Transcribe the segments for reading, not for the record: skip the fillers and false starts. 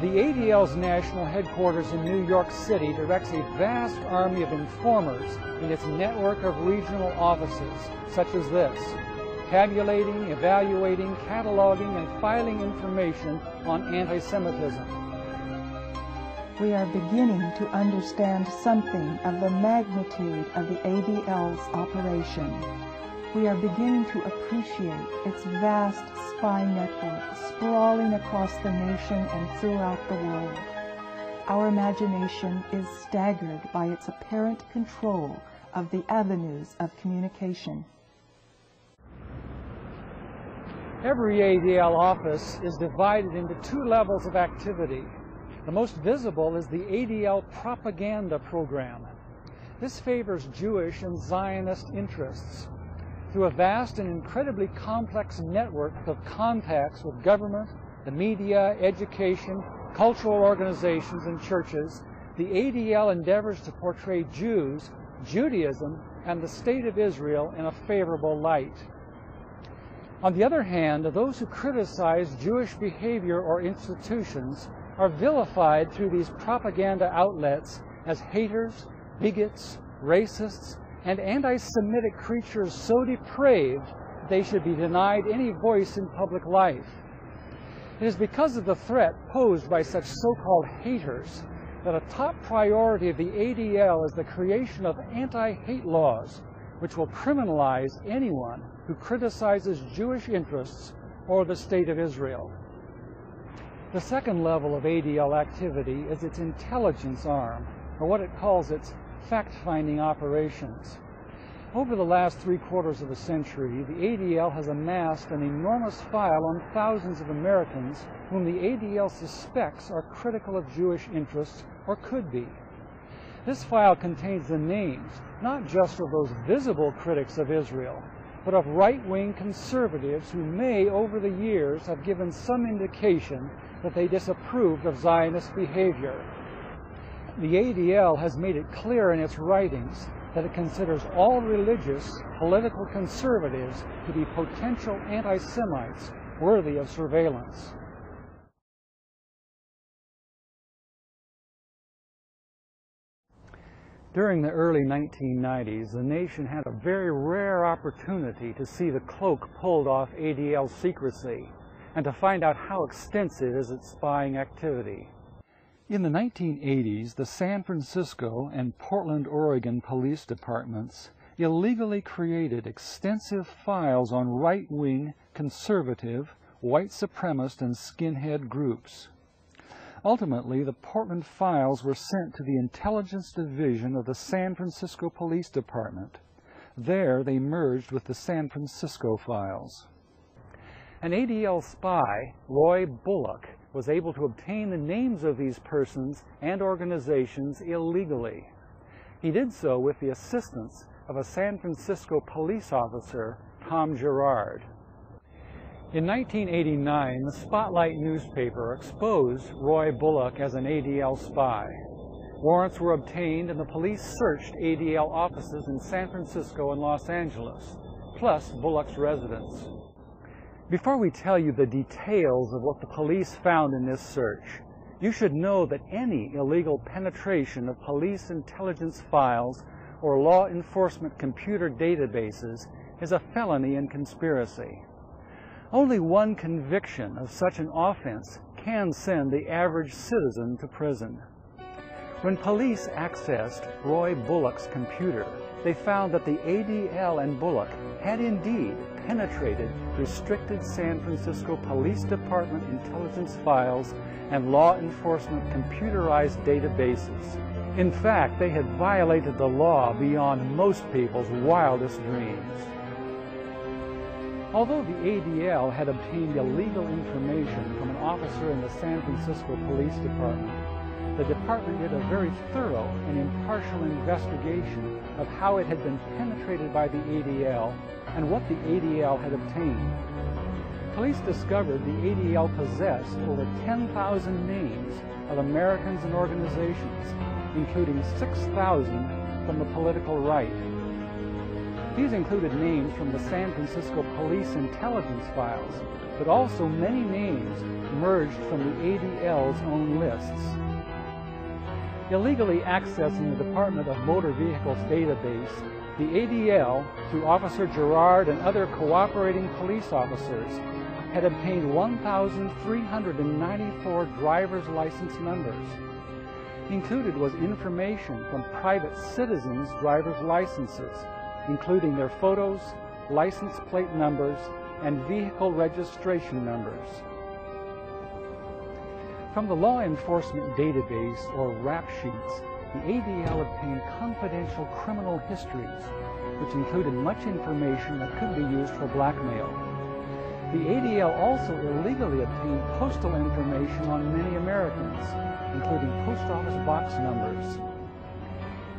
The ADL's national headquarters in New York City directs a vast army of informers in its network of regional offices, such as this, tabulating, evaluating, cataloging, and filing information on anti-Semitism. We are beginning to understand something of the magnitude of the ADL's operation. We are beginning to appreciate its vast spy network sprawling across the nation and throughout the world. Our imagination is staggered by its apparent control of the avenues of communication. Every ADL office is divided into two levels of activity. The most visible is the ADL propaganda program. This favors Jewish and Zionist interests. Through a vast and incredibly complex network of contacts with government, the media, education, cultural organizations, and churches, the ADL endeavors to portray Jews, Judaism, and the State of Israel in a favorable light. On the other hand, those who criticize Jewish behavior or institutions are vilified through these propaganda outlets as haters, bigots, racists, and anti-Semitic creatures so depraved that they should be denied any voice in public life. It is because of the threat posed by such so-called haters that a top priority of the ADL is the creation of anti-hate laws, which will criminalize anyone who criticizes Jewish interests or the State of Israel. The second level of ADL activity is its intelligence arm, or what it calls its fact-finding operations. Over the last 3/4 of a century, the ADL has amassed an enormous file on thousands of Americans whom the ADL suspects are critical of Jewish interests or could be. This file contains the names not just of those visible critics of Israel, but of right-wing conservatives who may, over the years, have given some indication that they disapproved of Zionist behavior. The ADL has made it clear in its writings that it considers all religious, political conservatives to be potential anti-Semites worthy of surveillance. During the early 1990s, the nation had a very rare opportunity to see the cloak pulled off ADL secrecy and to find out how extensive is its spying activity. In the 1980s, the San Francisco and Portland, Oregon police departments illegally created extensive files on right-wing, conservative, white supremacist, and skinhead groups. Ultimately, the Portland files were sent to the Intelligence Division of the San Francisco Police Department. There, they merged with the San Francisco files. An ADL spy, Roy Bullock, was able to obtain the names of these persons and organizations illegally. He did so with the assistance of a San Francisco police officer, Tom Girard. In 1989, the Spotlight newspaper exposed Roy Bullock as an ADL spy. Warrants were obtained and the police searched ADL offices in San Francisco and Los Angeles, plus Bullock's residence. Before we tell you the details of what the police found in this search, you should know that any illegal penetration of police intelligence files or law enforcement computer databases is a felony and conspiracy. Only one conviction of such an offense can send the average citizen to prison. When police accessed Roy Bullock's computer, they found that the ADL and Bullock had indeed penetrated restricted San Francisco Police Department intelligence files and law enforcement computerized databases. In fact, they had violated the law beyond most people's wildest dreams. Although the ADL had obtained illegal information from an officer in the San Francisco Police Department, the department did a very thorough and impartial investigation of how it had been penetrated by the ADL and what the ADL had obtained. Police discovered the ADL possessed over 10,000 names of Americans and organizations, including 6,000 from the political right. These included names from the San Francisco Police intelligence files, but also many names merged from the ADL's own lists. Illegally accessing the Department of Motor Vehicles database, the ADL, through Officer Gerard and other cooperating police officers, had obtained 1,394 driver's license numbers. Included was information from private citizens' driver's licenses, including their photos, license plate numbers, and vehicle registration numbers. From the Law Enforcement Database, or RAP sheets, the ADL obtained confidential criminal histories, which included much information that could be used for blackmail. The ADL also illegally obtained postal information on many Americans, including post office box numbers.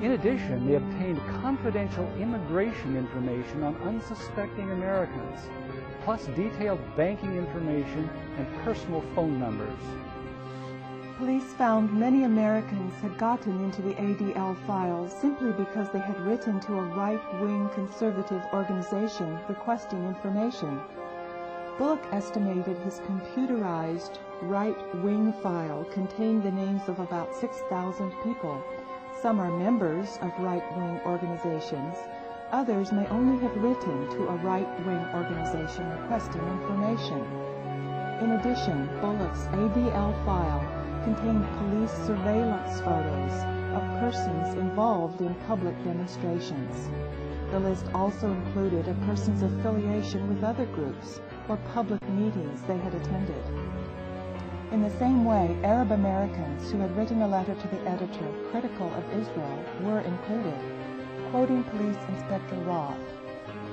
In addition, they obtained confidential immigration information on unsuspecting Americans, plus detailed banking information and personal phone numbers. Police found many Americans had gotten into the ADL files simply because they had written to a right-wing conservative organization requesting information. Bullock estimated his computerized right-wing file contained the names of about 6,000 people. Some are members of right-wing organizations. Others may only have written to a right-wing organization requesting information. In addition, Bullock's ADL file contained police surveillance photos of persons involved in public demonstrations. The list also included a person's affiliation with other groups or public meetings they had attended. In the same way, Arab Americans who had written a letter to the editor critical of Israel were included. Quoting Police Inspector Roth,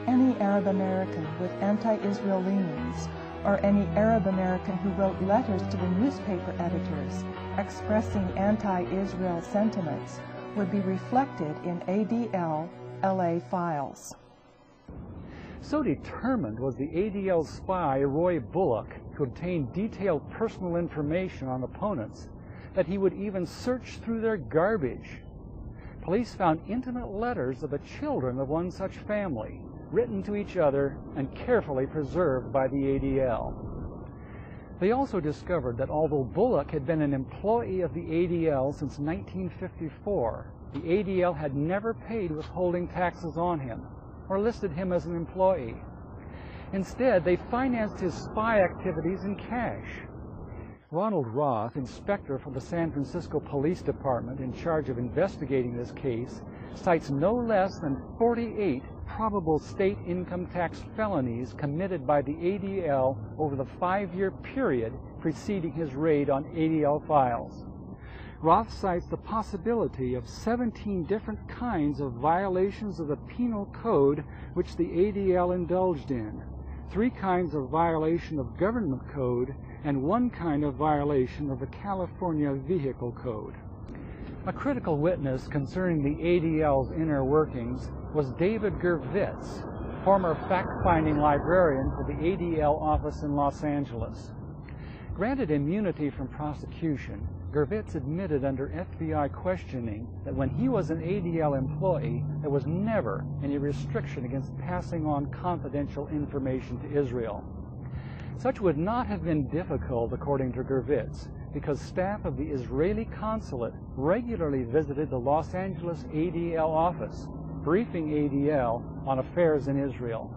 "Any Arab American with anti-Israel leanings or any Arab American who wrote letters to the newspaper editors expressing anti-Israel sentiments would be reflected in ADL LA files." So determined was the ADL spy Roy Bullock to obtain detailed personal information on opponents that he would even search through their garbage. Police found intimate letters of the children of one such family, written to each other and carefully preserved by the ADL. They also discovered that although Bullock had been an employee of the ADL since 1954, the ADL had never paid withholding taxes on him or listed him as an employee. Instead, they financed his spy activities in cash. Ronald Roth, inspector for the San Francisco Police Department in charge of investigating this case, cites no less than 48 probable state income tax felonies committed by the ADL over the 5-year period preceding his raid on ADL files. Roth cites the possibility of 17 different kinds of violations of the penal code which the ADL indulged in, 3 kinds of violation of government code, and 1 kind of violation of the California Vehicle Code. A critical witness concerning the ADL's inner workings was David Gervitz, former fact-finding librarian for the ADL office in Los Angeles. Granted immunity from prosecution, Gervitz admitted under FBI questioning that when he was an ADL employee, there was never any restriction against passing on confidential information to Israel. Such would not have been difficult, according to Gervitz, because staff of the Israeli consulate regularly visited the Los Angeles ADL office, briefing ADL on affairs in Israel.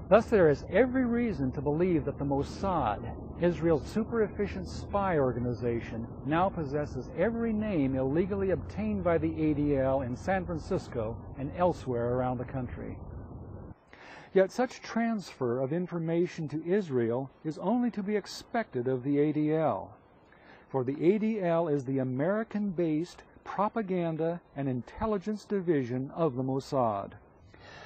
Thus, there is every reason to believe that the Mossad, Israel's super-efficient spy organization, now possesses every name illegally obtained by the ADL in San Francisco and elsewhere around the country. Yet such transfer of information to Israel is only to be expected of the ADL, for the ADL is the American-based propaganda and intelligence division of the Mossad.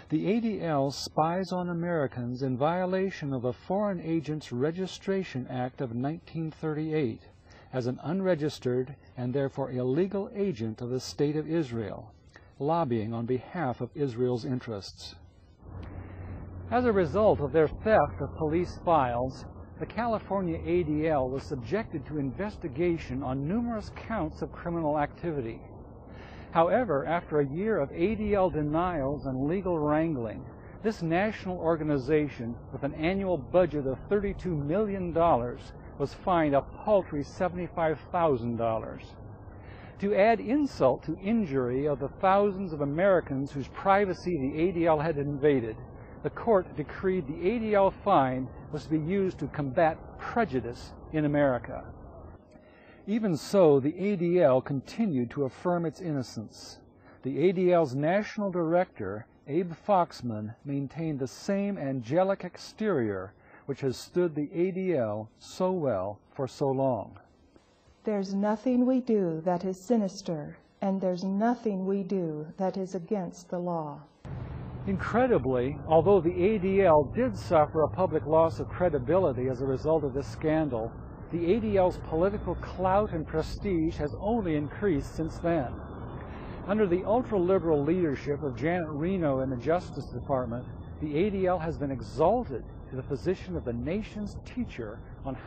The ADL spies on Americans in violation of the Foreign Agents Registration Act of 1938 as an unregistered and therefore illegal agent of the State of Israel, lobbying on behalf of Israel's interests. As a result of their theft of police files, the California ADL was subjected to investigation on numerous counts of criminal activity. However, after a year of ADL denials and legal wrangling, This national organization, with an annual budget of $32 million, was fined a paltry $75,000. To add insult to injury of the thousands of Americans whose privacy the ADL had invaded, the court decreed the ADL fine was to be used to combat prejudice in America. Even so, the ADL continued to affirm its innocence. The ADL's national director, Abe Foxman, maintained the same angelic exterior which has stood the ADL so well for so long. There's nothing we do that is sinister, and there's nothing we do that is against the law. Incredibly, although the ADL did suffer a public loss of credibility as a result of this scandal, the ADL's political clout and prestige has only increased since then. Under the ultra-liberal leadership of Janet Reno in the Justice Department, the ADL has been exalted to the position of the nation's teacher on how